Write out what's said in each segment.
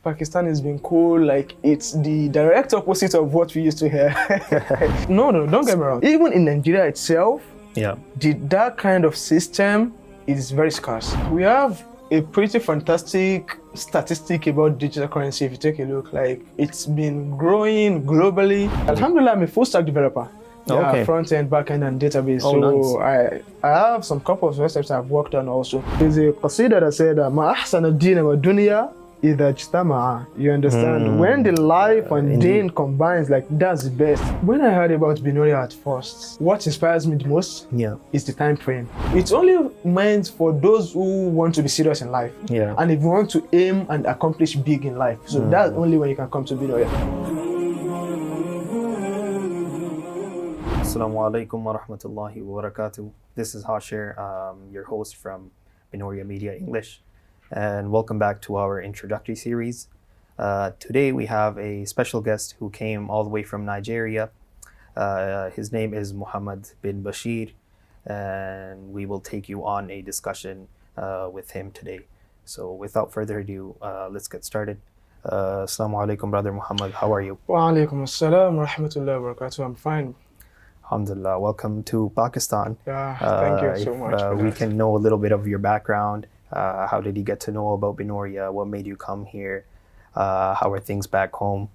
Pakistan has been cool. Like, it's the direct opposite of what we used to hear. No, don't get me wrong. Even in Nigeria itself, that kind of system is very scarce. We have a pretty fantastic statistic about digital currency. If you take a look, like, it's been growing globally. Alhamdulillah, I'm a full stack developer. Front end, back end, and database. Nice. I have some couple of websites I've worked on also. There's a qasida that said, "Ma ahsana ad-din wa dunya idha ijtama'a." You understand? When the life and deen combines, like, that's the best. When I heard about Binoria at first, what inspires me the most is the time frame. It's only meant for those who want to be serious in life. And if you want to aim and accomplish big in life. So that's only when you can come to Binoria. Assalamu alaikum wa rahmatullahi wa barakatuh. This is Bashir, your host from Binoria Media English, and welcome back to our Introductory Series. Today we have a special guest who came all the way from Nigeria. His name is Muhammad bin Bashir, and we will take you on a discussion with him today. So without further ado, let's get started. Assalamu alaikum, brother Muhammad. How are you? Wa alaikum assalam wa rahmatullahi wa barakatuh. I'm fine. Alhamdulillah, welcome to Pakistan. Thank you so much. We can know a little bit of your background. How did you get to know about Binoria? What made you come here? How are things back home?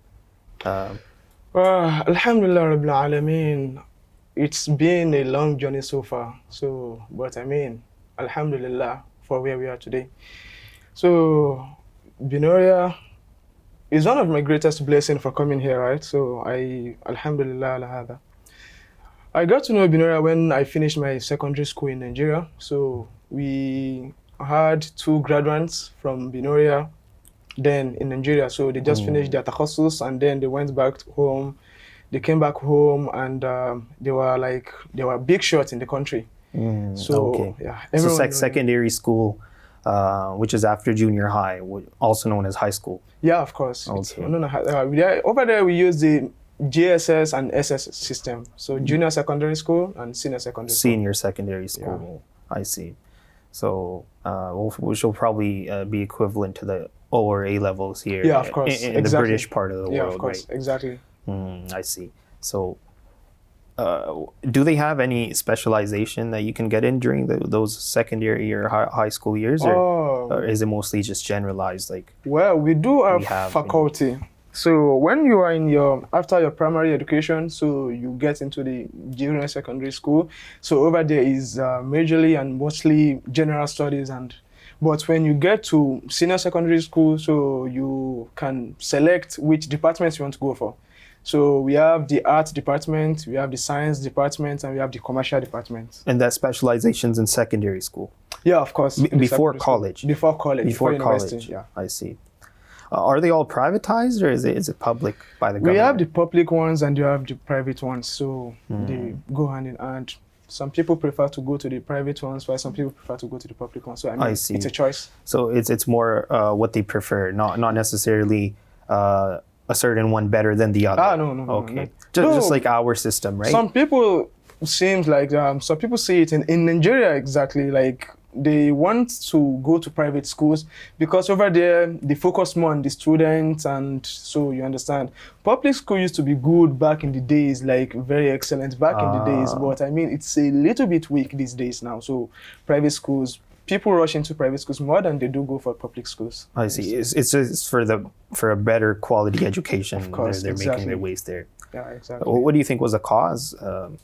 Alhamdulillah Rabbil Alameen. It's been a long journey so far. But Alhamdulillah for where we are today. So, Binoria is one of my greatest blessings for coming here, right? So, Alhamdulillah ala hada. I got to know Binoria when I finished my secondary school in Nigeria. So we had two graduates from Binoria then in Nigeria. So they just finished their takhasus and then they went back home. They came back home and they were big shots in the country. So secondary school, which is after junior high, also known as high school. Yeah, of course. Over there we use the JSS and SS system. So junior secondary school and senior secondary school. Senior secondary school. I see. So which will probably be equivalent to the O or A levels here. Yeah, of course. In the British part of the world, yeah, of course. Right? Exactly. I see. So do they have any specialization that you can get in during those secondary or high school years? Or is it mostly just generalized? Well, we do have faculty. So when you are after your primary education, so you get into the junior secondary school. So over there is majorly and mostly general studies, but when you get to senior secondary school, so you can select which departments you want to go for. So we have the art department, we have the science department, and we have the commercial department. And that specializations in secondary school? Yeah, of course. Before college? Before college. Before university, college, yeah. I see. Are they all privatized or is it public by the government? We have the public ones and you have the private ones, so they go hand in hand. Some people prefer to go to the private ones, while some people prefer to go to the public ones. So I see. It's a choice. So it's more what they prefer, not necessarily a certain one better than the other. No. Okay, just like our system, right? Some people seems like some people see it in Nigeria exactly like. They want to go to private schools because over there they focus more on the students, and so you understand. Public school used to be good back in the days, like very excellent back in the days, but it's a little bit weak these days now. So private schools, people rush into private schools more than they do go for public schools. I see. It's just for a better quality education. Of course, they're making their ways there. Yeah, exactly. What do you think was the cause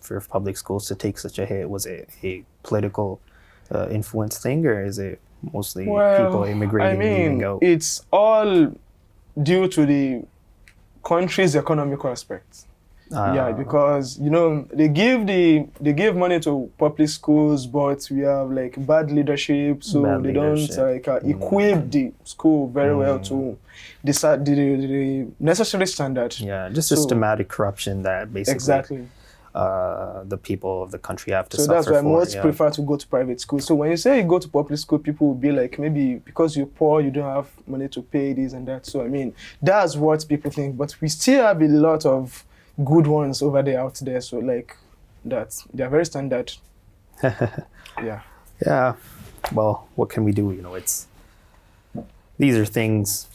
for public schools to take such a hit? Was it a political influence thing, or is it mostly people immigrating and leaving out? It's all due to the country's economical aspect. Because they give money to public schools, but we have like bad leadership, so they don't equip the school very well to decide the necessary standard. Yeah, just systematic corruption that basically the people of the country have to suffer for. So that's why most prefer to go to private school. So when you say you go to public school, people will be like, maybe because you're poor, you don't have money to pay this and that. So that's what people think. But we still have a lot of good ones over there out there. So they're very standard. Yeah. Well, what can we do? These are things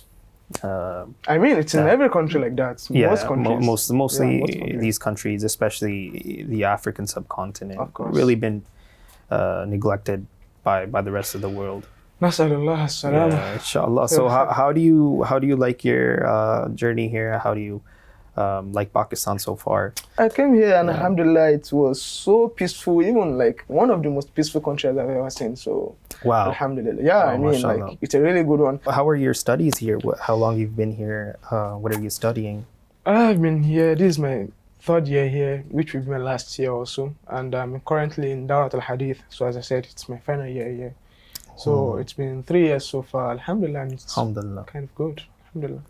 I mean, it's in every country like that. Yeah, Most countries. mostly most countries. these countries, especially the African subcontinent, Of course. really been neglected by the rest of the world. Nasalullah as-salam. Yeah, inshallah. So how do you like your journey here? How do you like Pakistan so far? I came here and alhamdulillah, it was so peaceful, even like one of the most peaceful countries I've ever seen. So Wow. alhamdulillah. Yeah, I mean, mashallah. like it's a really good one. How are your studies here? How long you've been here? What are you studying? I've been here, this is my third year here, which will be my last year also. And I'm currently in Dawat al-Hadith. So as I said, it's my final year here. So it's been 3 years so far, alhamdulillah, and it's Alhamdulillah. kind of good, alhamdulillah.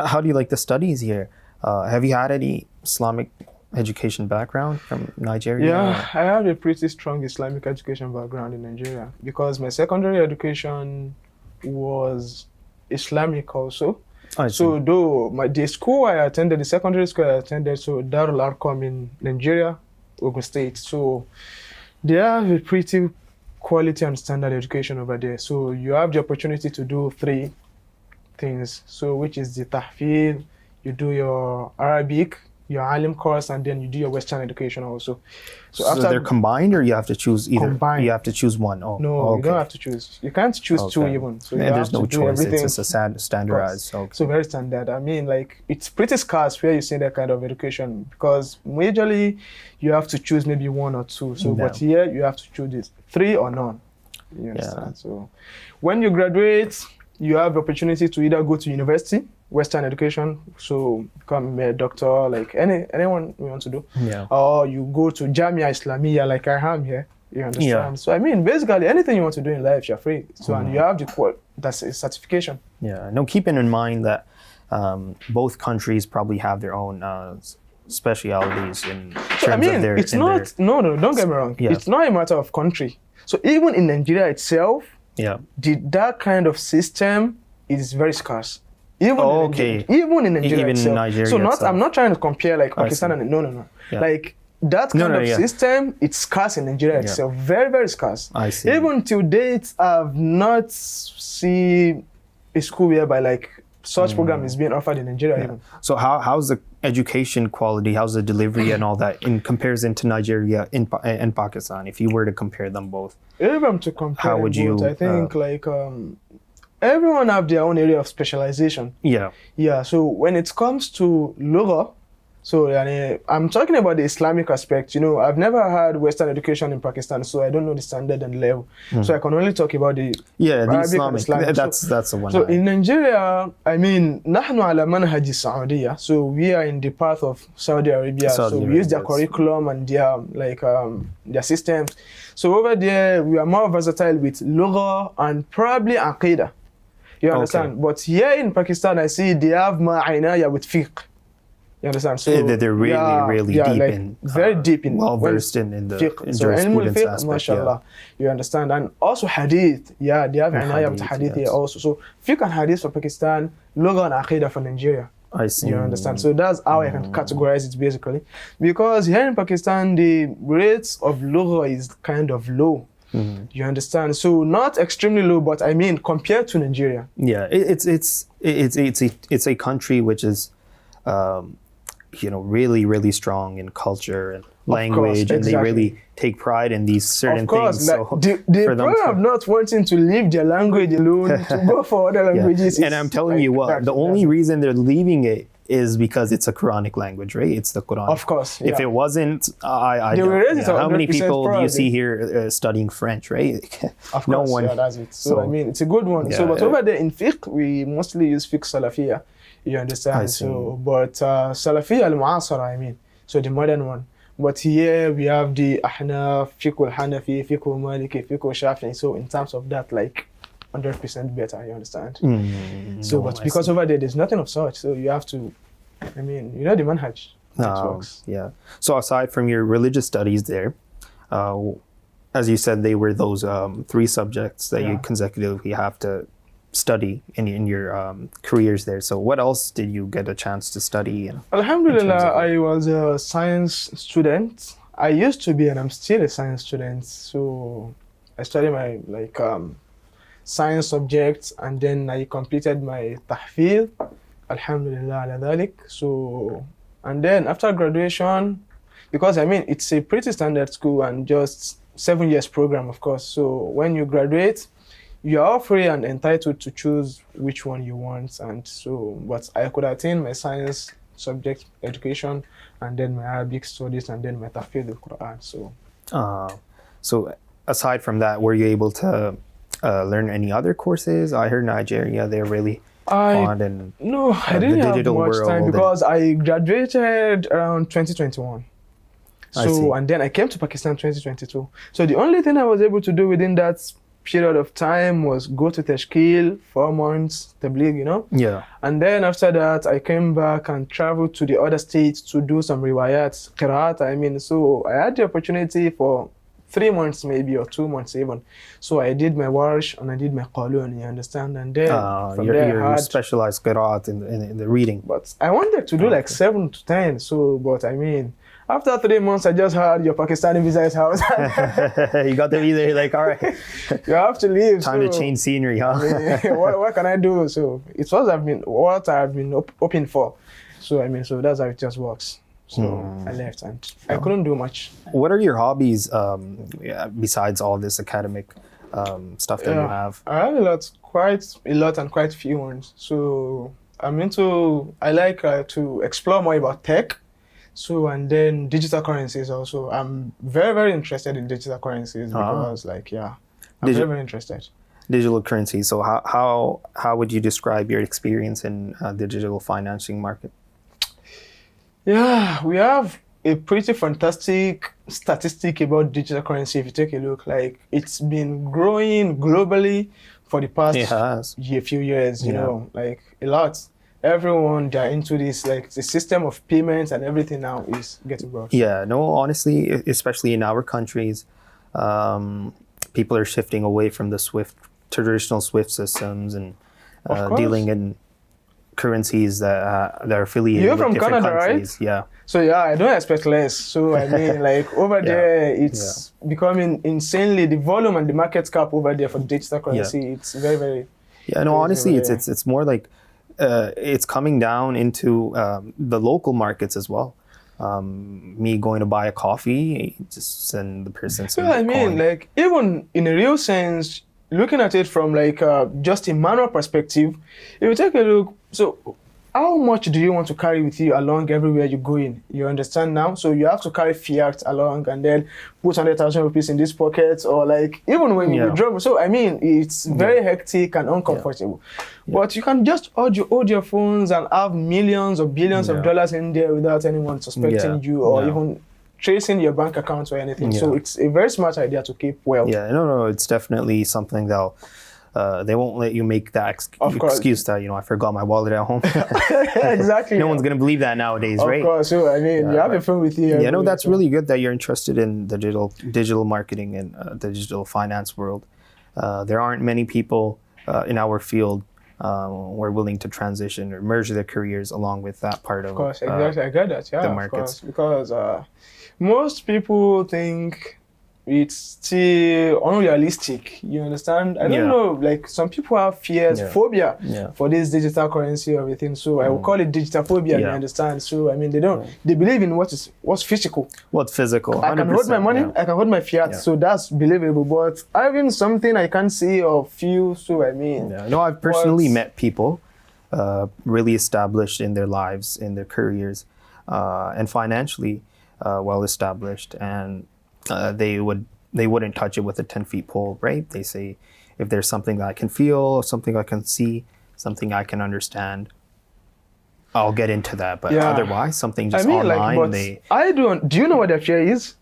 How do you like the studies here? Have you had any Islamic education background from Nigeria? Yeah, I have a pretty strong Islamic education background in Nigeria because my secondary education was Islamic also. I see. So though the school I attended, the secondary school I attended, so Darul Arqam in Nigeria, Ogun State. So they have a pretty quality and standard education over there. So you have the opportunity to do 3 things. So which is the tahfidh, you do your Arabic, your Alim course, and then you do your Western education also. So after they're combined, or you have to choose either? Combined. You have to choose one. Oh, No, okay. you don't have to choose. You can't choose 2 even. So you And have there's to no do choice. everything. It's just a standardized. So very standard. I mean, like it's pretty scarce where you see that kind of education because majorly you have to choose maybe 1 or 2. So but here you have to choose this 3 or none. You understand? So when you graduate, you have the opportunity to either go to university, Western education, so become a doctor, like anyone you want to do, or you go to Jamia Islamia, like I am here. You understand? Yeah. So I mean, basically anything you want to do in life, you're free. So and you have that's a certification. Yeah. No, keeping in mind that both countries probably have their own specialities in terms of their. It's not. No, don't get me wrong. Yeah. It's not a matter of country. So even in Nigeria itself, that kind of system is very scarce. Even in Nigeria itself. Nigeria so itself. I'm not trying to compare like Pakistan and no. Yeah. Like that kind of system, it's scarce in Nigeria itself. Very, very scarce. I see. Even till date, I've not seen a school whereby like such program is being offered in Nigeria even. So how's the education quality, how's the delivery and all that in comparison to Nigeria and Pakistan, if you were to compare them both? If I'm to compare how would you, I think everyone have their own area of specialization. Yeah, so when it comes to Lugha, so I'm talking about the Islamic aspect. You know, I've never had Western education in Pakistan, so I don't know the standard and level. So I can only talk about the Arabic and Islamic. That's the one. So in Nigeria, I mean, نحن على منهج السعودية. So we are in the path of Saudi Arabia. So we use their curriculum and their their systems. So over there, we are more versatile with Lugha and probably Aqidah. You understand? But here in Pakistan, I see they have ma'inaya with fiqh. You understand? So they're really deep in very deep in well versed in the fiqh. So ilmul fiqh, mashallah. You understand? And also hadith. Yeah, they have inaya with hadith here also. So fiqh and hadith for Pakistan, Lugha and Aqidah for Nigeria. I see. You understand? So that's how I can categorize it basically. Because here in Pakistan, the rates of Lugha is kind of low. You understand? So not extremely low, but I mean compared to Nigeria. Yeah, it's a country which is really strong in culture and language, and they really take pride in these certain things. Like, they probably have not wanting to leave their language alone to go for other languages. And I'm telling you what, the only reason they're leaving it is because it's a Quranic language, right? It's the Quran. Of course. If it wasn't, I don't. How many people do you see here studying French, right? Of course, one. That's it. So I mean, it's a good one. But over there in fiqh, we mostly use fiqh Salafiyya. You understand? So, but Salafiyya al-Mu'asara, I mean, so the modern one. But here we have the Ahnaf, fiqh al-Hanafi, fiqh al-Maliki, fiqh al-Shafi'i. So in terms of that, like 100% better, you understand? So, but because over there's nothing of such, so you have to, I mean, you know the manhaj. Yeah. So aside from your religious studies there, as you said, they were those 3 subjects that you consecutively have to study in your careers there. So what else did you get a chance to study? Alhamdulillah, I was a science student. I used to be, and I'm still a science student. So I study my science subjects, and then I completed my tahfidh. Alhamdulillah ala dhalik. So, and then after graduation, because I mean, it's a pretty standard school and just 7 years program, of course. So when you graduate, you are free and entitled to choose which one you want. And so, but I could attain my science subject education and then my Arabic studies and then my tafsir al-Quran. So aside from that, were you able to learn any other courses? I heard Nigeria, they're really fond and no, I didn't the have digital much world time because I graduated around 2021. I see. So, and then I came to Pakistan 2022. So the only thing I was able to do within that period of time was go to Tashkil, 4 months, Tabligh, you know? Yeah. And then after that, I came back and traveled to the other states to do some riwayat, qiraat, I mean. So I had the opportunity for 3 months maybe or 2 months even. So I did my warsh and I did my qalun, you understand? And then from there I you had specialized qiraat in the reading. but I wanted to do like 7 to 10. So, but I mean, after 3 months, I just heard your Pakistani visa is out. You got the visa, you're like, all right, You have to leave. time to change scenery, huh? What can I do? So it's what I've been hoping for. So I mean, so that's how it just works. So I left and I couldn't do much. What are your hobbies besides all this academic stuff that you have? I have quite a lot and quite few ones. So I like to explore more about tech. So, and then digital currencies also. I'm very, very interested in digital currencies because I'm very, very interested. Digital currency. So how would you describe your experience in the digital financing market? Yeah, we have a pretty fantastic statistic about digital currency. If you take a look, like it's been growing globally for the past few years, you know, like a lot. Everyone, they're into this, like the system of payments and everything now is getting brought. Yeah, no, honestly, especially in our countries, people are shifting away from the traditional SWIFT systems and dealing in currencies that are affiliated with different Canada, countries. Right? Yeah. So yeah, I don't expect less. So I mean, like over there, it's becoming insanely, the volume and the market cap over there for digital currency, it's very, very... Yeah, no, honestly, it's more like, it's coming down into the local markets as well. Me going to buy a coffee, just send the person some I mean, coin. like even in a real sense, looking at it from like just a manual perspective, if you take a look, so how much do you want to carry with you along everywhere you go in? You understand now? So you have to carry fiat along and then put 100,000 rupees in this pocket, or like even when you withdraw. So I mean, it's very hectic and uncomfortable. But you can just hold your phones and have millions or billions of dollars in there without anyone suspecting you or even tracing your bank accounts or anything. So it's a very smart idea to keep well. Yeah, no, it's definitely something that'll they won't let you make that excuse that, I forgot my wallet at home. Exactly. No one's going to believe that nowadays, right? Of course. So, I mean, you have your phone with you. Yeah, no, that's really good that you're interested in the digital marketing and the digital finance world. There aren't many people in our field who are willing to transition or merge their careers along with that part of course, exactly. I get that, the markets. Because most people think it's still unrealistic, you understand? I don't know, like some people have fears, phobia for this digital currency or everything. So I will call it digital phobia, you understand? So I mean, they believe in what's physical. What's physical? 100%, I can hold my money, I can hold my fiat, so that's believable. But having something I can't see or feel, so I mean. Yeah. No, I've personally met people really established in their lives, in their careers, and financially well established, and they wouldn't touch it with a 10-foot pole, right? They say, if there's something that I can feel, something I can see, something I can understand, I'll get into that. But otherwise, something just online, do you know what their fear is?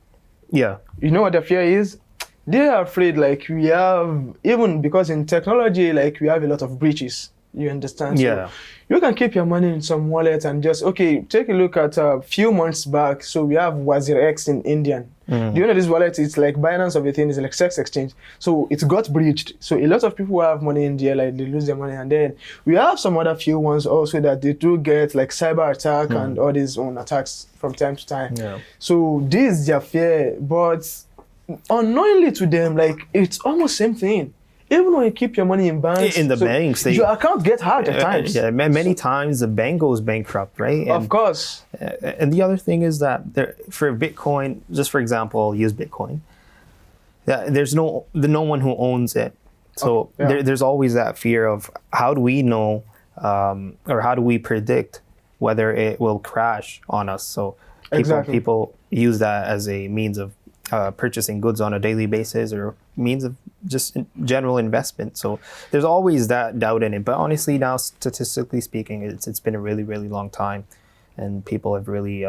Yeah. You know what their fear is? They are afraid, like we have, even because in technology, like we have a lot of breaches. You understand? Yeah. So you can keep your money in some wallet and just, take a look at a few months back. So we have Wazir X in Indian. Do you know this wallet? It's like Binance of a thing. It's like sex exchange. So it got breached. So a lot of people who have money in there, like they lose their money. And then we have some other few ones also that they do get like cyber attack and all these own attacks from time to time. Yeah. So this is their fear. But unknowingly to them, like it's almost same thing. even when you keep your money in banks, In the banks, your account get hacked at times. Yeah, many times the bank goes bankrupt, right? Of course. And the other thing is that for Bitcoin, just for example, I'll use Bitcoin. Yeah, there's no one who owns it, so there's always that fear of how do we know, or how do we predict whether it will crash on us? So people use that as a means of purchasing goods on a daily basis or means of just general investment. So there's always that doubt in it. But honestly, now statistically speaking, it's been a really, really long time, and people have really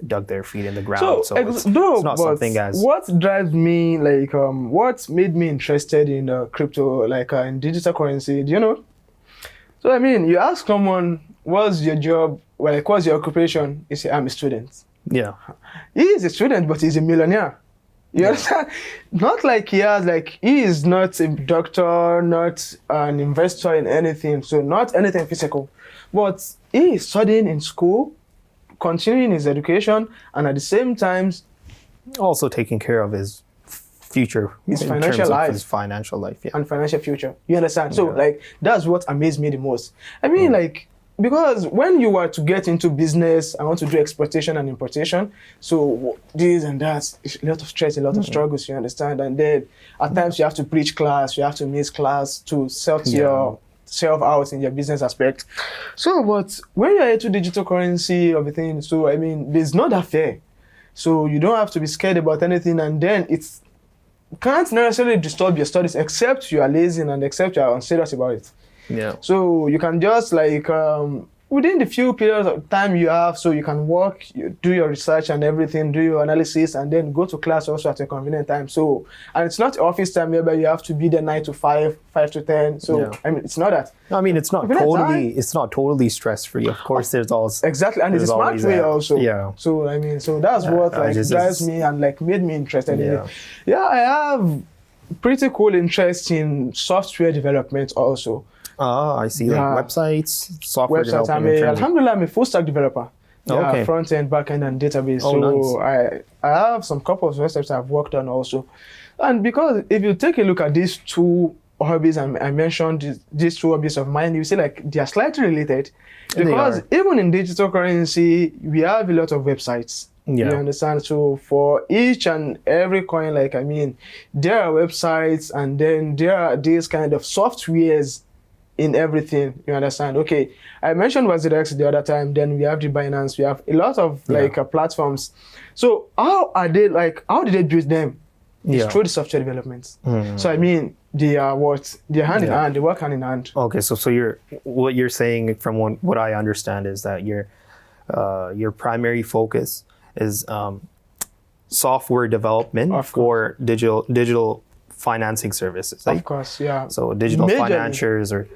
dug their feet in the ground. So it's not something as... What drives me, like, what made me interested in crypto, like in digital currency, do you know? So I mean, you ask someone, what's your job? Well, like, what's your occupation? You say, I'm a student. Yeah. He is a student, but he's a millionaire. You understand? Not like he is not a doctor, not an investor in anything, so not anything physical. But he is studying in school, continuing his education, and at the same time, also taking care of his future, his financial life, and financial future. You understand? So like, that's what amazed me the most. I mean, like, because when you are to get into business, I want to do exportation and importation. So this and that, a lot of stress, a lot of struggles, you understand? And then at times you have to preach class, you have to miss class to sort yourself out in your business aspect. So, but when you're into digital currency, everything, so I mean, there's not that fair. So you don't have to be scared about anything, and then it's can't necessarily disturb your studies except you are lazy and except you are unserious about it. Yeah. So you can just like within the few periods of time you have, so you can work, you do your research and everything, do your analysis, and then go to class also at a convenient time. So, and it's not office time whereby you have to be there 9 to 5, 5 to 10. So I mean, it's not that. I mean, it's not totally stress free. Of course, there's also exactly, and it's a smart way also. Yeah. So I mean, so that's what like drives me and like made me interested in it. Yeah, I have pretty cool interest in software development also. I see. Like websites, software development. Alhamdulillah, I'm a full stack developer. Front end, back end, and database. So nice. I have some couple of websites I've worked on also. And because if you take a look at these two hobbies, I mentioned these two hobbies of mine, you see like they are slightly related. Because even in digital currency, we have a lot of websites. You understand? So for each and every coin, like I mean, there are websites, and then there are these kind of softwares in everything, you understand? Okay, I mentioned WazirX the other time, then we have the Binance, we have a lot of like platforms. So how did they build them? It's through the software development. So I mean, they are they're hand in hand, they work hand in hand. Okay, so what you're saying from what I understand is that your primary focus is software development for digital financing services. Of course, yeah. So digital financiers or...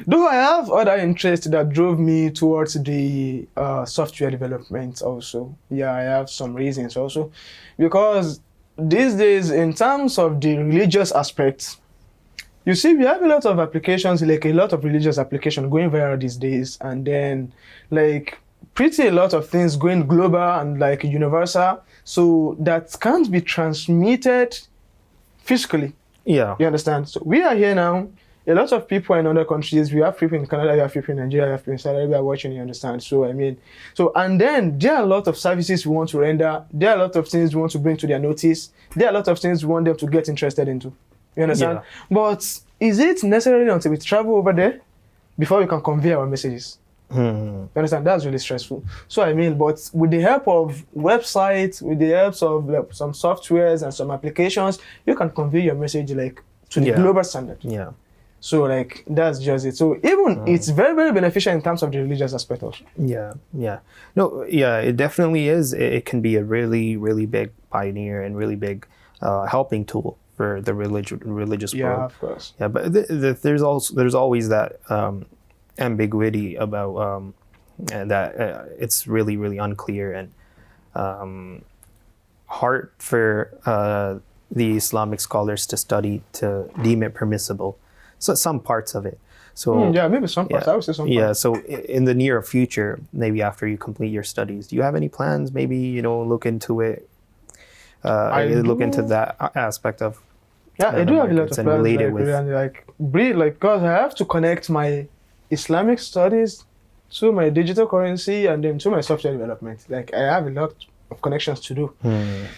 Though I have other interests that drove me towards the software development also. Yeah, I have some reasons also. Because these days, in terms of the religious aspects, you see, we have a lot of applications, like a lot of religious applications going viral these days. And then, like, pretty a lot of things going global and like universal. So that can't be transmitted physically. Yeah. You understand? So we are here now. A lot of people in other countries, we have people in Canada, we have people in Nigeria, we have people in Saudi Arabia watching, you understand? So, I mean, and then there are a lot of services we want to render. There are a lot of things we want to bring to their notice. There are a lot of things we want them to get interested into. You understand? Yeah. But is it necessary until we travel over there before we can convey our messages? You understand? That's really stressful. So, I mean, but with the help of websites, with the help of like, some softwares and some applications, you can convey your message like to the global standard. Yeah. So like that's just it. So even it's very, very beneficial in terms of the religious aspect also. Yeah. No, yeah, it definitely is. It can be a really, really big pioneer and really big helping tool for the religious world. Yeah, of course. Yeah, but there's always that ambiguity about that it's really, really unclear and hard for the Islamic scholars to study to deem it permissible. So some parts of it. So maybe some parts. I would say some parts. Yeah. So in the near future, maybe after you complete your studies, do you have any plans? Maybe look into it. Look into that aspect of Yeah, I do have a lot markets of and plans, relate it like, with. and, like, because I have to connect my Islamic studies to my digital currency and then to my software development. Like, I have a lot of connections to do.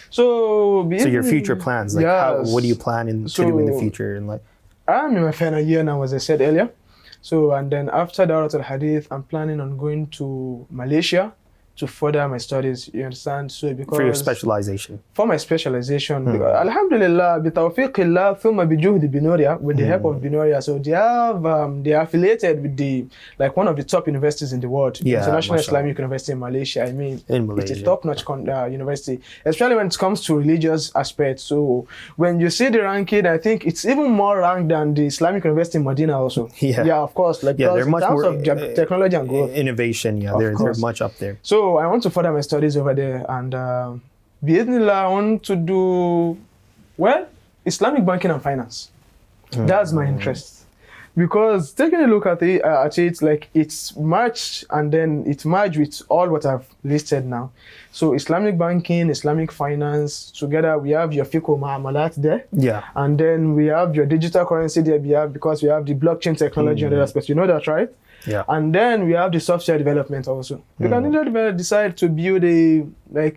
So, So your future plans, like what do you plan to do in the future? And like, I'm in my final year now, as I said earlier. So, and then after Dawrat al-Hadith, I'm planning on going to Malaysia to further my studies, you understand? So because for your specialization. For my specialization, Alhamdulillah, bitawfiqillah, thumma bijuhdi Binoria, with the help of Binoria. So they are affiliated with like one of the top universities in the world, International Islamic University in Malaysia. I mean, it's a top-notch university, especially when it comes to religious aspects. So when you see the ranking, I think it's even more ranked than the Islamic University in Medina also. Yeah, of course. Like, they're much more of technology and growth. Innovation, they're much up there. So I want to further my studies over there, and Bismillah, I want to do, well, Islamic banking and finance. That's my interest. Because taking a look at it, like, it's merged, and then it merged with all what I've listed now. So Islamic banking, Islamic finance, together we have your fiqh mu'amalat there. Yeah. And then we have your digital currency there, because we have the blockchain technology and other aspects. You know that, right? Yeah. And then we have the software development also. You can either decide to build a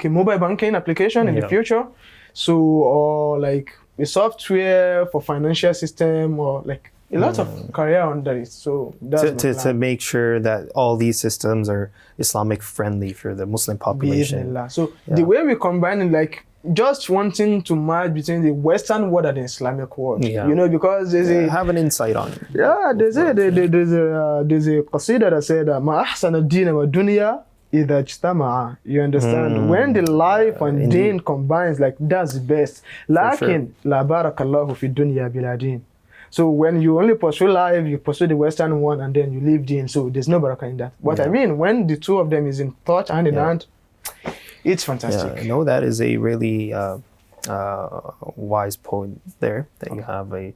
mobile banking application in the future, so, or like a software for financial system, or like a lot of career under it. So that's to make sure that all these systems are Islamic friendly for the Muslim population. So the way we combine it, like, just wanting to merge between the Western world and the Islamic world, you know, because there's have an insight on it. Yeah, there's a qasida that said, "Ma ahsan ad-din wa dunya idha ijtama'a." You understand? When the life and deen combines, like, that's the best. Lakin la barakallahu fi dunya bila din. So when you only pursue life, you pursue the Western one, and then you leave deen. So there's no barakah in that. But I mean, when the two of them is in touch, hand in hand, it's fantastic. Yeah, no, that is a really wise point there, that you have a...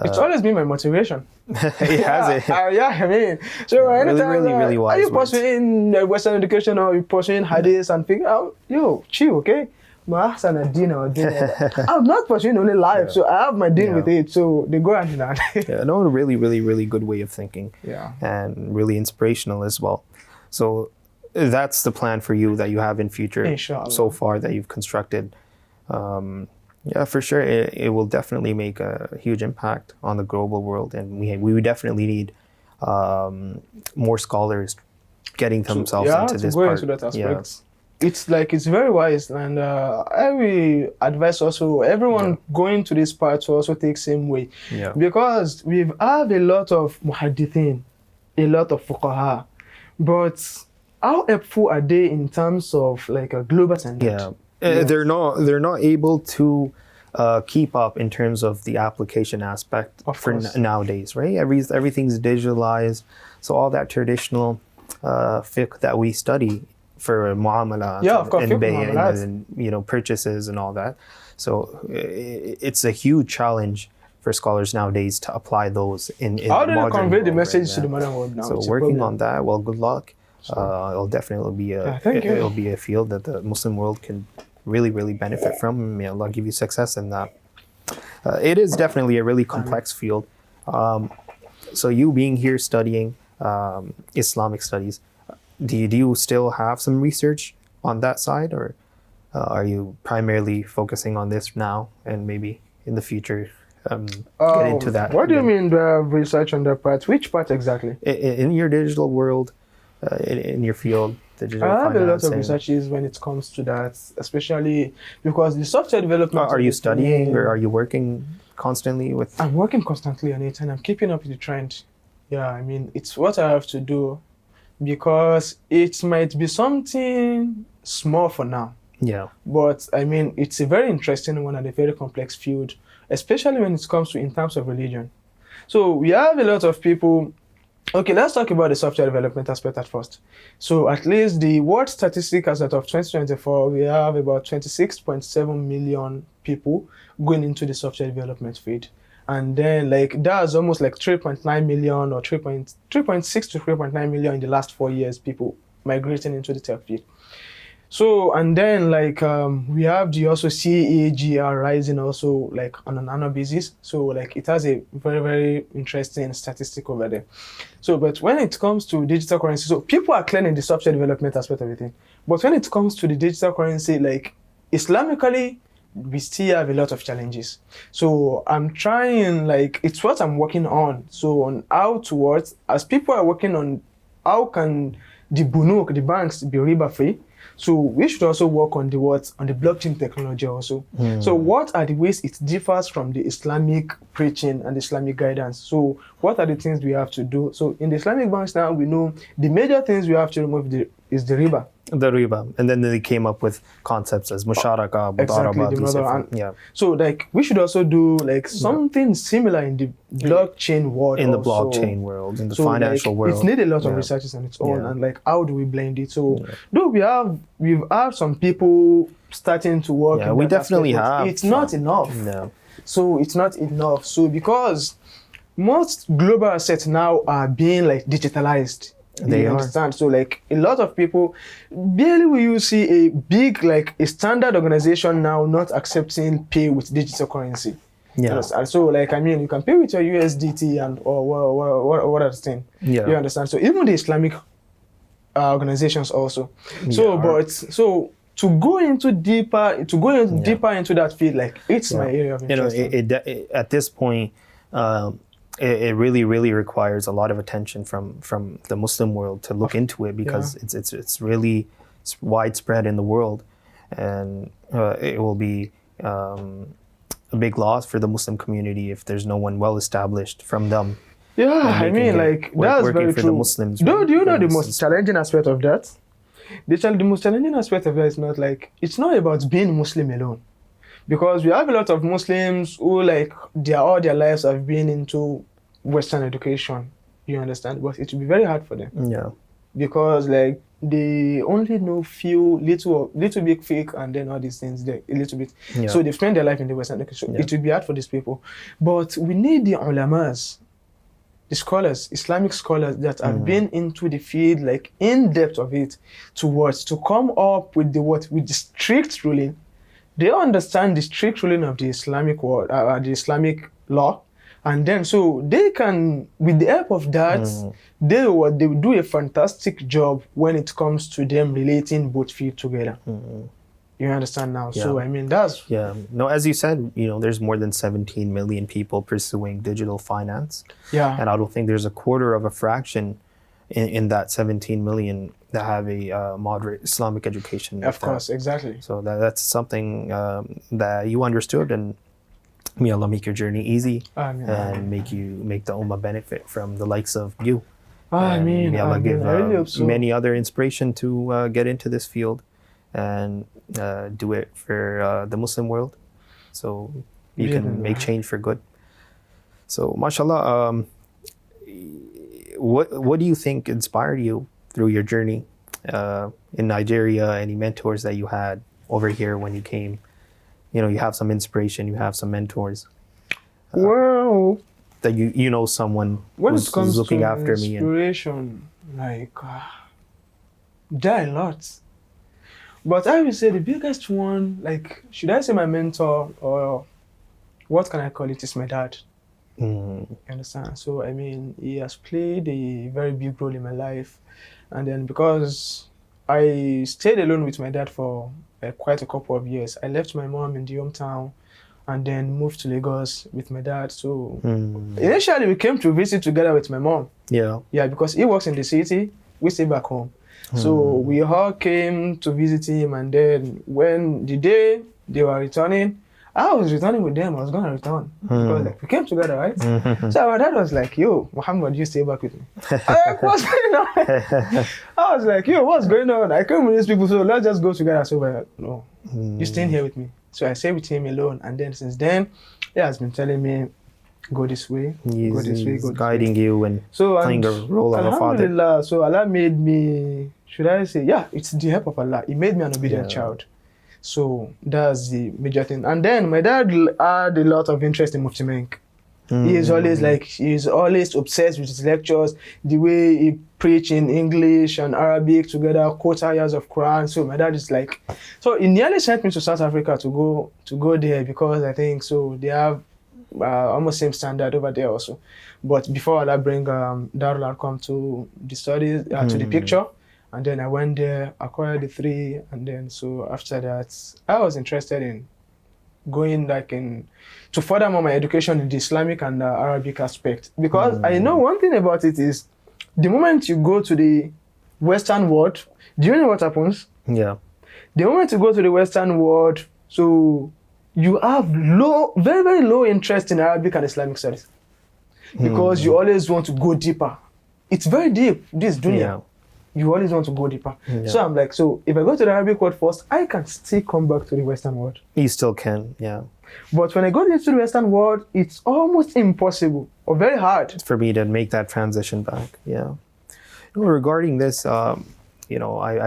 it's always been my motivation. It has it. I mean, so anytime, really wise are you words. pursuing Western education, or you pursuing hadith and figure out, chill, okay? I'm not pursuing only life, so I have my deen with it, so they go hand in hand. No, really, really, really good way of thinking. Yeah. And really inspirational as well. So that's the plan for you that you have in future, Inshallah. So far that you've constructed. Yeah, for sure, it will definitely make a huge impact on the global world, and we definitely need more scholars getting themselves into this part. Into that aspect. It's like, it's very wise, and I will advise also everyone going to this part to also take same way, because we have a lot of muhaddithin, a lot of fuqaha, but how helpful are they in terms of like a global standard? They're not able to keep up in terms of the application aspect nowadays, right? Everything's digitalized, so all that traditional fiqh that we study for muamalat and purchases and all that. So it's a huge challenge for scholars nowadays to apply those in how the do modern you convey the world message right to the modern world now? So working on that, well, good luck. It'll definitely be it'll be a field that the Muslim world can really, really benefit from. May Allah give you success in that. It is definitely a really complex field. So you being here studying Islamic studies, do you still have some research on that side, or are you primarily focusing on this now and maybe in the future get into that? What do you mean the research on that part? Which part exactly? In your digital world, in your field, digital I have a lot of financing. researches when it comes to that, especially because the software development... Are you studying or are you working constantly with... I'm working constantly on it, and I'm keeping up with the trend. Yeah, I mean, it's what I have to do, because it might be something small for now. Yeah. But I mean, it's a very interesting one and a very complex field, especially when it comes to in terms of religion. So we have a lot of people... Okay, let's talk about the software development aspect at first. So at least the world statistic as of 2024, we have about 26.7 million people going into the software development field. And then like that's almost like 3.9 million or 3.6 to 3.9 million in the last 4 years, people migrating into the tech field. So and then like we have the also CAGR rising also like on an annual basis. So like it has a very very interesting statistic over there. So but when it comes to digital currency, so people are clear in the software development aspect of everything. But when it comes to the digital currency, like Islamically, we still have a lot of challenges. So I'm trying like it's what I'm working on. So on how to what as people are working on how can the bunuk, the banks be riba free. So we should also work on the what on the blockchain technology also. So what are the ways it differs from the Islamic preaching and Islamic guidance? So what are the things we have to do? So in the Islamic banks now we know the major things we have to remove is the riba. The riba, and then they came up with concepts as musharaka, Exactly, mudaraba, the these mother different, and yeah. so like we should also do like something similar in the blockchain world. In the also. blockchain world, in the So financial like, world. it needs a lot of Yeah. researches on its own, Yeah. and like how do we blend it? So though we've had some people starting to work. Yeah, in we that definitely aspect, but have it's not some. enough. No. So it's not enough. So because most global assets now are being like digitalized. They You are. understand? So like a lot of people, barely will you see a big like a standard organization now not accepting pay with digital currency. You Yeah. understand? So like I mean you can pay with your USDT and or what other thing. Yeah. You understand? So even the Islamic organizations also. So Yeah. but so to go into deeper deeper into that field, like it's my area of You know, interest. at this point, it really requires a lot of attention from the Muslim world to look into it, because it's really widespread in the world, and it will be a big loss for the Muslim community if there's no one well established from them. Yeah, I making mean, it like work- that's working very for true. the Muslims, Do right? you know For the Muslims. most challenging aspect of that? The most challenging aspect of that is not like it's not about being Muslim alone, because we have a lot of Muslims who like all their lives have been into Western education. You understand? But it will be very hard for them Yeah. because like they only know little bit fake and then all these things there a little bit. Yeah. So they spend their life in the Western education. Yeah. It will be hard for these people, but we need the ulamas, the scholars, Islamic scholars that have been into the field, like in depth of it, to come up with with the strict ruling. They understand the strict ruling of the Islamic world, the Islamic law, and then so they can, with the help of that, they will do a fantastic job when it comes to them relating both fields together. You understand now? Yeah. So I mean that's Yeah. No, as you said, there's more than 17 million people pursuing digital finance. yeah. And I don't think there's a quarter of a fraction in that 17 million that have a moderate Islamic education. Of course, exactly. So that's something that you understood, and may Allah make your journey easy and make the Ummah benefit from the likes of you. And may Allah give I really hope so. many other inspiration to get into this field and do it for the Muslim world, so you can make change for good. So, mashallah, what do you think inspired you through your journey in Nigeria? Any mentors that you had over here when you came? You have some inspiration, you have some mentors. Well, that you know someone when who's it comes looking to after me. inspiration, like there are a lot, but I would say the biggest one, like should I say my mentor or what can I call it, is my dad. You understand? So I mean, he has played a very big role in my life, and then because I stayed alone with my dad for quite a couple of years, I left my mom in the hometown and then moved to Lagos with my dad. So initially we came to visit together with my mom. Yeah. Yeah, because he works in the city, we stay back home. So we all came to visit him, and then when the day they were returning, I was returning with them. I was gonna return because like we came together, right? So my dad was like, "Yo, Muhammad, you stay back with me." I was like, "What's going on?" I was like, "Yo, what's going on? I came with these people, so let's just go together." So we're like, "No, you staying here with me." So I stayed with him alone, and then since then, he has been telling me, "Go this way, go this way, He's go this guiding way." you and So playing a role of a father. Alhamdulillah, so Allah made me, should I say, yeah, it's the help of Allah. He made me an obedient child. So that's the major thing. And then my dad had a lot of interest in Mufti Menk. He's always obsessed with his lectures, the way he preach in English and Arabic together, quote ayahs of Quran. So my dad is like, so he nearly sent me to South Africa to go there because I think so they have almost same standard over there also. But before that, bring Darul Arqam to the studies to the picture, and then I went there, acquired the 3, and then so after that I was interested in going to further more my education in the Islamic and Arabic aspect, because I know one thing about it is the moment you go to the Western world, do you know what happens? Yeah. The moment you go to the Western world, so you have very, very low interest in Arabic and Islamic studies because you always want to go deeper. It's very deep, this dunya. Yeah. You always want to go deeper. Yeah. So I'm like, so if I go to the Arabic world first, I can still come back to the Western world. You still can, yeah. But when I go into the Western world, it's almost impossible or very hard. For me to make that transition back, yeah. Regarding this, I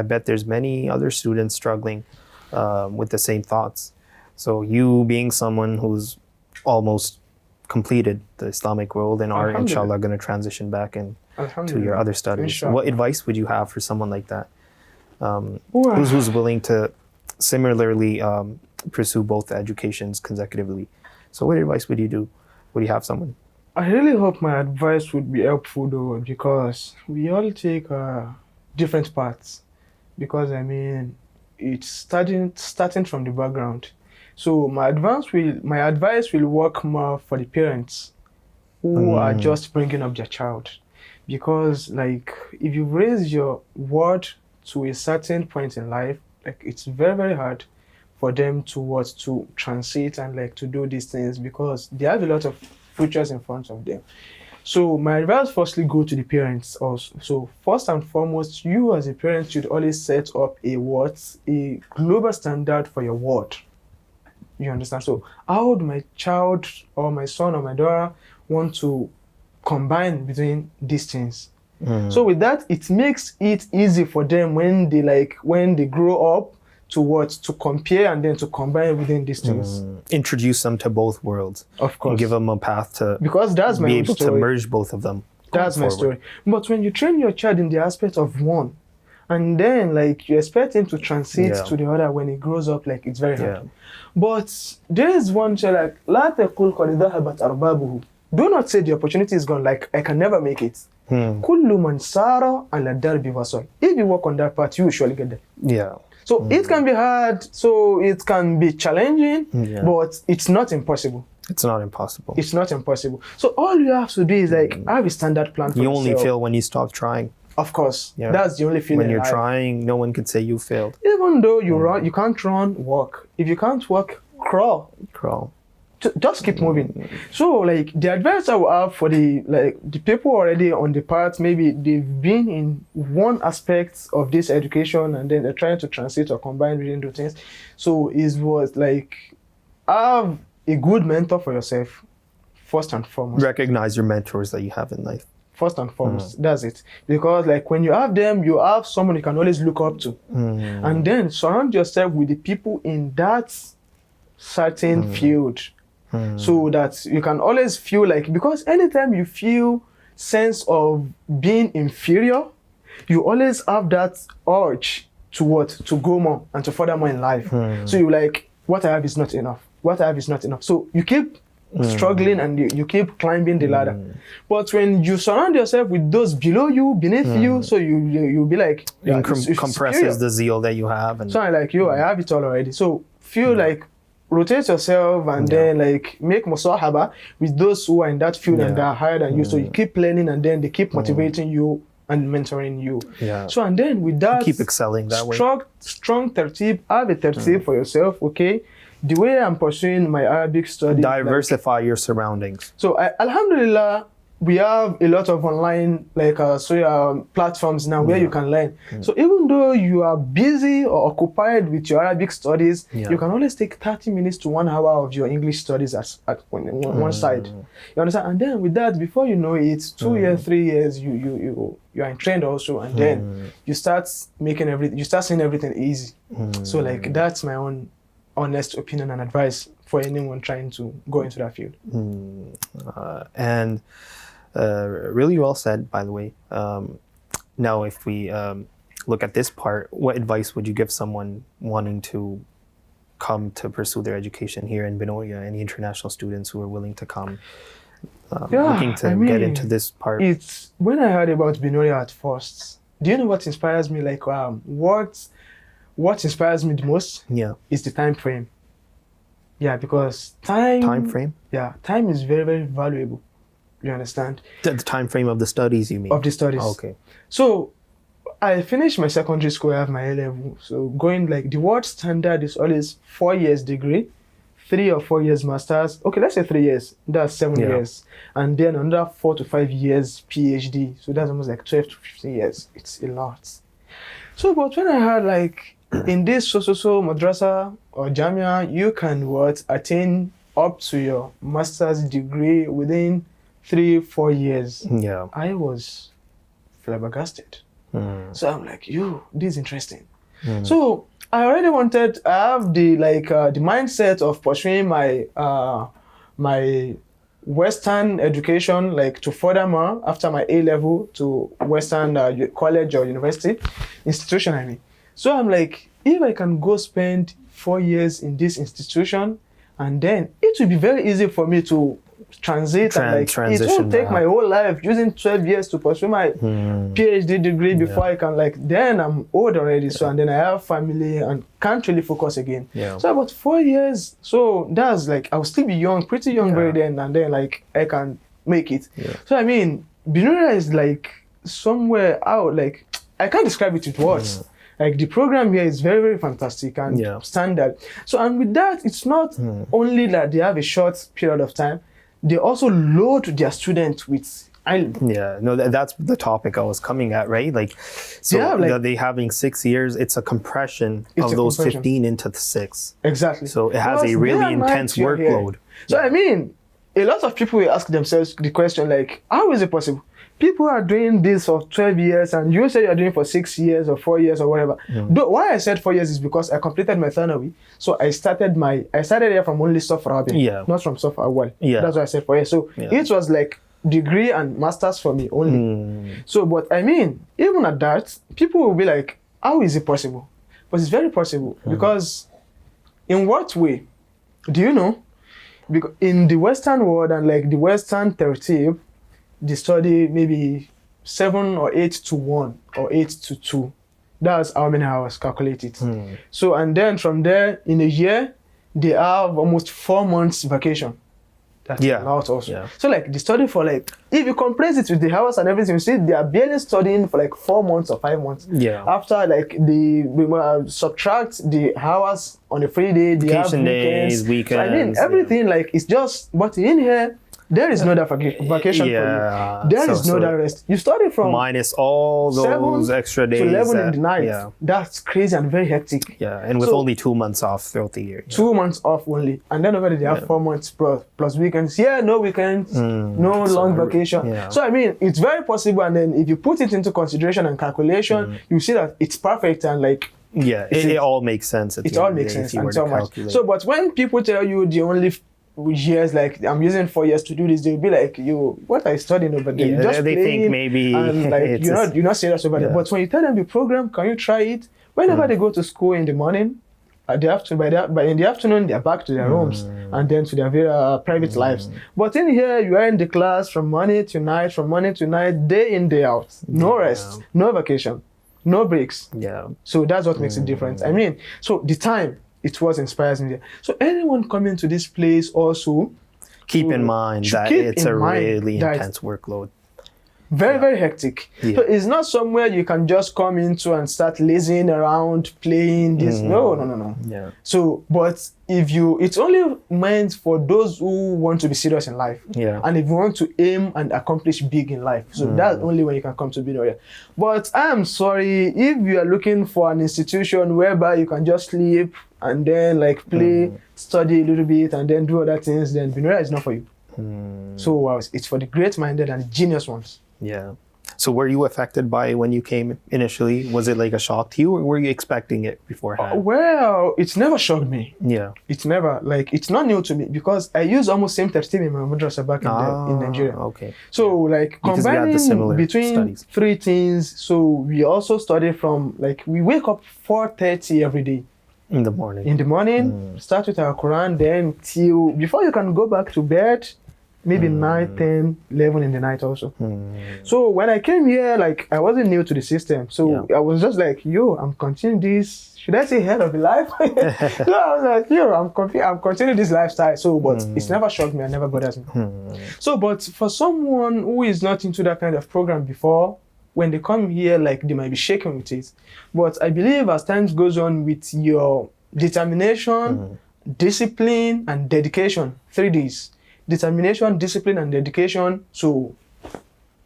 bet there's many other students struggling with the same thoughts. So you being someone who's almost completed the Islamic world and are inshallah going to transition back to your other studies. Inshallah. What advice would you have for someone like that? Who's willing to similarly pursue both educations consecutively? So what advice would you do? Would you have someone? I really hope my advice would be helpful though, because we all take different paths. Because I mean, it's starting from the background. So my advice will work more for the parents who are just bringing up their child. Because like if you raise your word to a certain point in life, like it's very, very hard for them to transit and like to do these things, because they have a lot of futures in front of them. So my advice firstly go to the parents also. So first and foremost, you as a parent should always set up a global standard for your word. You understand? So how would my child or my son or my daughter want to combine between these things? So with that, it makes it easy for them when they grow up to compare and then to combine within these things. Introduce them to both worlds. Of course. And give them a path to because that's my be able story. to merge both of them. That's my story. But when you train your child in the aspect of one, and then like you expect him to transit to the other when he grows up, like it's very hard. But there is one child like لا تقل قد ذهبت أربابه. Do not say the opportunity is gone, like I can never make it. كل من سار على الدرب وصل. If you work on that part, you will surely get there. Yeah. So it can be hard, so it can be challenging, but it's not impossible. It's not impossible. It's not impossible. So all you have to do is like have a standard plan for you yourself. only fail when you stop trying. Of course. Yeah. That's the only feeling. When you're trying, no one could say you failed. Even though you can't run, walk. If you can't walk, crawl. Just keep moving. So like the advice I would have for the people already on the path, maybe they've been in one aspect of this education and then they're trying to transit or combine within the things. So have a good mentor for yourself, first and foremost. Recognize your mentors that you have in life. First and foremost, that's it. Because like when you have them, you have someone you can always look up to. And then surround yourself with the people in that certain field. So that you can always feel like, because anytime you feel sense of being inferior, you always have that urge to go more and to further more in life. So you like, what I have is not enough. What I have is not enough. So you keep struggling and you keep climbing the ladder. But when you surround yourself with those below you, beneath you, so you'll be like, compresses the zeal that you have. And so I'm like, I have it all already. So feel like rotate yourself and then like make musahaba with those who are in that field and they are higher than you. So you keep learning and then they keep motivating you and mentoring you. So and then with that, you keep excelling that way. Strong tertib, have a tertib for yourself, okay? The way I'm pursuing my Arabic studies. Diversify your surroundings. So Alhamdulillah, we have a lot of online platforms now where you can learn. So even though you are busy or occupied with your Arabic studies, you can always take 30 minutes to 1 hour of your English studies at one side. You understand? And then with that, before you know it, 2 years, 3 years, you are trained also, and then you start seeing everything easy. So like that's my own honest opinion and advice for anyone trying to go into that field. And really well said, by the way. Now, if we look at this part, what advice would you give someone wanting to come to pursue their education here in Binoria, any international students who are willing to come, looking to get into this part? It's when I heard about Binoria at first, do you know what inspires me? Like, what inspires me the most? Yeah. Is the time frame. Yeah, because time frame? Yeah, time is very, very valuable. You understand? The time frame of the studies, you mean? Of the studies. Oh, okay. So I finished my secondary school, I have my A-level. So going like the world standard is always 4 years degree, 3 or 4 years masters. Okay, let's say 3 years. That's 7 years. And then another 4 to 5 years PhD. So that's almost like 12 to 15 years. It's a lot. So, but when I heard like in this so madrasa or Jamia, you can attain up to your master's degree within 3-4 years. Yeah. I was flabbergasted. So I'm like, this is interesting. So I already I have the mindset of pursuing my Western education, like to furthermore after my A-level to Western college or university institution, I mean. So I'm like, if I can go spend 4 years in this institution, and then it will be very easy for me to transit and it won't take my whole life using 12 years to pursue my PhD degree before I can then I'm old already, so and then I have family and can't really focus again. So about 4 years, so that's like I'll still be young, pretty young by then, and then like I can make it. So I mean, Binoria is like somewhere out, like I can't describe it with words. Like the program here is very, very fantastic and standard. So and with that, it's not only that they have a short period of time, they also load their students with that's the topic I was coming at, right? Like, so they having 6 years, it's a compression of those 15 into the 6. Exactly. So it has a really intense workload. So I mean, a lot of people will ask themselves the question like, how is it possible? People are doing this for 12 years and you say you're doing for 6 years or 4 years or whatever. Why I said 4 years is because I completed my thanawi. So I started here from only Sof Rabi, not from Sof Awal. That's why I said 4 years. So it was like degree and masters for me only. So, but I mean, even at that, people will be like, how is it possible? But it's very possible because in what way? Do you know? Because in the Western world and like the Western tertib, they study maybe 7 or 8 to 1 or 8 to 2. That's how many hours calculated. So, and then from there, in a year, they have almost 4 months vacation. That's a lot also. So like they study for like, if you compress it with the hours and everything, you see they are barely studying for like 4 months or 5 months. After like we subtract the hours on a free day, they have weekends. So I mean, everything like it's just, but in here, there is no that vacation for you. There is no that rest. You study from minus all those extra days to 11 in the night. That's crazy and very hectic. And with only 2 months off throughout the year. 2 months off only, and then over there they have 4 months plus weekends. No weekends, no long vacation. So I mean, it's very possible. And then if you put it into consideration and calculation, you see that it's perfect and like. It all makes sense. It all makes sense and so much. So, but when people tell you the only years, like I'm using 4 years to do this, they'll be like, what are you studying over there? You just they think maybe and like you're not serious over there. But when you tell them the program, can you try it? Whenever they go to school in the morning, they have to by in the afternoon they're back to their homes and then to their very private lives. But in here you are in the class from morning to night, day in, day out. No rest, no vacation, no breaks. So that's what makes it different. I mean, so the time, it was inspires me there. So anyone coming to this place also keep in mind that it's a really intense workload. Very, very hectic. So it's not somewhere you can just come into and start lazing around, playing this. No. So, but it's only meant for those who want to be serious in life. And if you want to aim and accomplish big in life. So that's only when you can come to Binoria. But I am sorry, if you are looking for an institution whereby you can just sleep and then like play, study a little bit and then do other things, then Binoria is not for you. So it's for the great-minded and genius ones. So were you affected by when you came initially? Was it like a shock to you, or were you expecting it beforehand? Well, it's never shocked me. Yeah. It's never, like, it's not new to me because I use almost same tertib in my madrasa back in Nigeria. Okay. So like Because we had the combining similar between studies. three things. So we also study from, like, we wake up 4:30 every day. In the morning. In the morning, start with our Quran, then till before you can go back to bed, maybe 9, 10, 11 in the night also. So when I came here, like, I wasn't new to the system. So I was just like, yo, I'm continuing this. Should I say head of the life? So I was like, yo, I'm continuing this lifestyle. So, but it's never shocked me. I never bothers me. So, but for someone who is not into that kind of program before, when they come here, like, they might be shaken with it. But I believe as time goes on with your determination, discipline, and dedication, 3 Ds. Determination, discipline, and dedication. So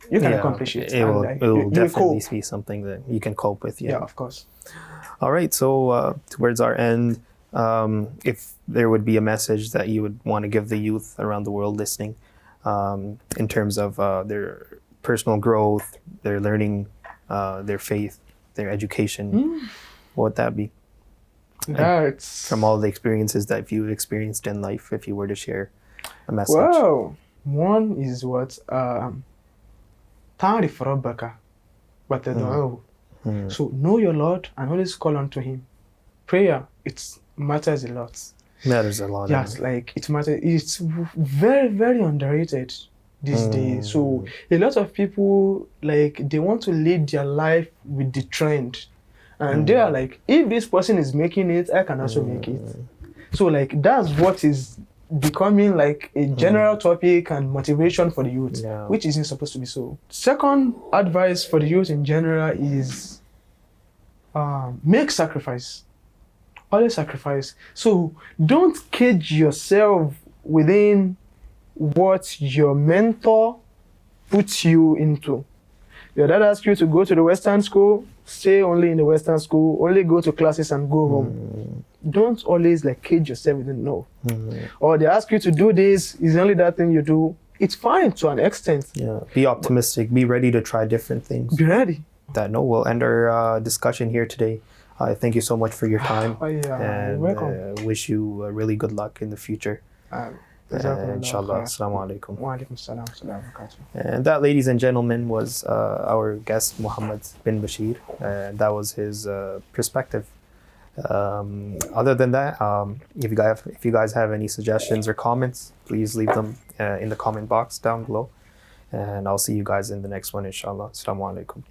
you can accomplish it. It will, and, it will you definitely cope. be something that you can cope with. Yeah, of course. All right. So towards our end, if there would be a message that you would want to give the youth around the world listening, in terms of their personal growth, their learning, their faith, their education, what would that be? That's From all the experiences that you've experienced in life, if you were to share a message. Well, one is what تعرف ربك وتدعوه. So know your Lord and always call unto Him. Prayer, it matters a lot. Matters a lot. Yes, like it matters. It's very, very underrated these days. So a lot of people, like, they want to lead their life with the trend, and they are like, if this person is making it, I can also make it. So like that's what is becoming like a general topic and motivation for the youth, which isn't supposed to be so. Second advice for the youth in general is make sacrifice. Always sacrifice. So don't cage yourself within what your mentor puts you into. Your dad asks you to go to the Western school, stay only in the Western school, only go to classes and go home. Don't always like cage yourself within no. Or they ask you to do this, is only that thing you do. It's fine to an extent. Yeah. Be optimistic. Be ready to try different things. Be ready. We'll end our discussion here today. Thank you so much for your time. You're welcome. Wish you really good luck in the future. Inshallah. Assalamu alaikum. Wa alaikum salam wa barakatuh. And that, ladies and gentlemen, was our guest, Muhammad bin Bashir. That was his perspective. Other than that, if you guys have any suggestions or comments, please leave them in the comment box down below. And I'll see you guys in the next one, inshallah. Assalamu alaikum.